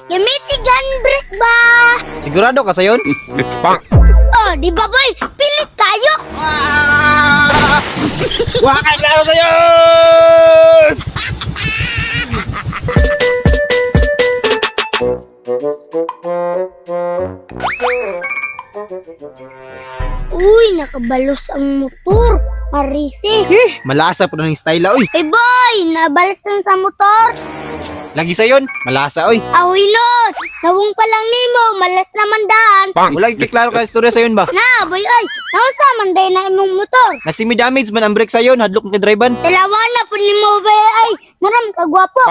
gamitin handbrake ba? Sigurado ka sayon? Oh, di ba boy? Pilit tayo. Wakay klaro sayo! Uy, nakabalos ang motor. Marise. Malasa po ng style oy. Hey boy, nabalas na sa motor. Lagi sayon, malasa oy. Awi nun. Nawong pa lang nimo, malas naman daan. Wala gid klaro ka istorya sayon ba? Na, boy, ay. Nausa man day na imong motor. Nasimi damage man ang brake sayon, hadlok ni drivean. Dalawa na po ni mo, boy, ay. Naram ka gwapo.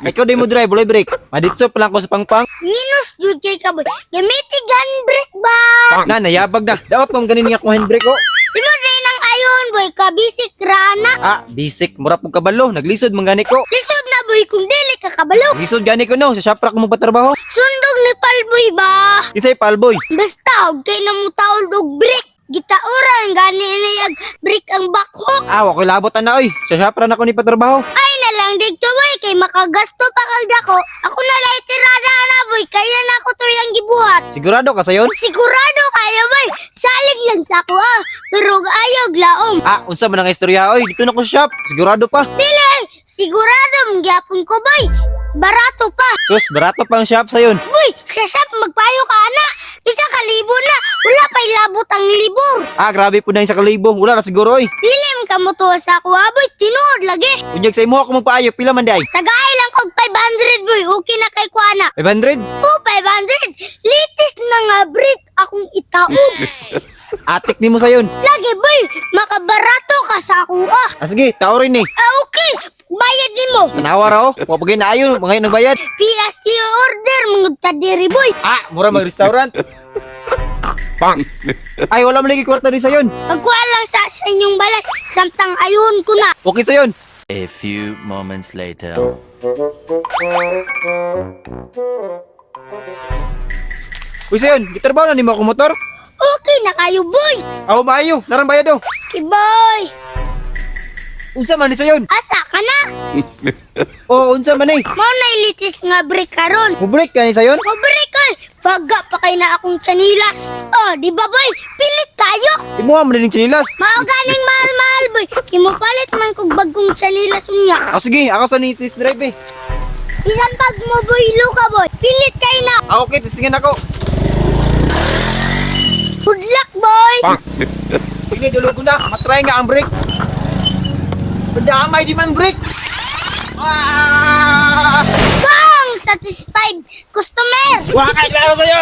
Ikaw din mo drive, wala brake. Maditso pa lang ko sa pangpang. Minus jud kay ka, boy. Gamitin handbrake ba? Na, nayabag na. Daot mo ganin nga kung handbrake oh. Di mo rin ang ayon, boy. Kabisik rana. Bisik, mura pong kabalo. Naglisod man gani ko. Lisod na, boy, kung dili ka kabalo. Naglisod gani ko no, sa shopra ko magpatrabaho. Sundog ni Palboy ba? Itay palboy. Basta, huwag kayo na mo taol og brick. Gitauran, gani niyag brick ang bako. Wako'y labot na oy. Sa shopra na ko ni patrabaho. Ay na lang dito, boy, kay makagasto pa kag dako. Ako na lang itirada na, boy, kaya na ako to yung gibuhat. Sigurado ka sayon? Sigurado kayo, boy. Salig lang sa ako, pero ayaw glaom. Unsa man ang istorya oy? Dito na ko sa shop. Sigurado pa. Dili, sigurado mong gyapon ko, boy. Barato pa. Sus, barato pa ang shop sayon. Boy, sa shop magpayo ka na. 1,000 na. Wala pa'y labot ang libor. Grabe po na yung sa kalibo. Wala na siguro oy. Dilim ka mo to sa ako, boy. Tinood lagi. Unyag sa imo ako magpaayo. Pila man di ay? Tagaay lang kog 500, boy. Okay na kay kuana. 500? Oh, 500. Litis na nga brick akong itaog. Atik ni mo sayon. Lagi, boy. Makabarato ka sa ako, Sige, tao rin eh. Okay. Bayad ni mo. Tanawa raw. Wapagay na ayo. Mga nagbayad. PST order, mga tadiri, boy. Mura mag-restaurant. Ay, wala mo lagi kwarta rin sayon. Pagkuha lang sa inyong balat. Samtang ayon ko na. Okay sayon. A few moments later. Uy sayon, gitarbaw na ni mo ako motor. Okay na kayo, boy. Maayo. Narang bayad daw. Okay, boy. Unsa man ni sayon? Asa ka na? Unsa man eh. Mo na ilitis nga brick karon. Mubreak ka ni sayon? Mabrick ay. Baga pa kay na akong chanilas. Oh, di ba, boy? Pilit tayo. Imuha mo na ning chinilas. Mao ganing mahal-mahal, boy. Kimupalit man kog bagong chanilas unya. Sige, ako sa ni test drive eh. Bisan pag mo, boy, luka, boy. Pilit kay na. Okay, testingan ako. Good luck, boy. Sige, dulog ko na. Matry nga ang brake. Padamay di man brake. Bang! Satisfied customer. Wakay klaro sayo!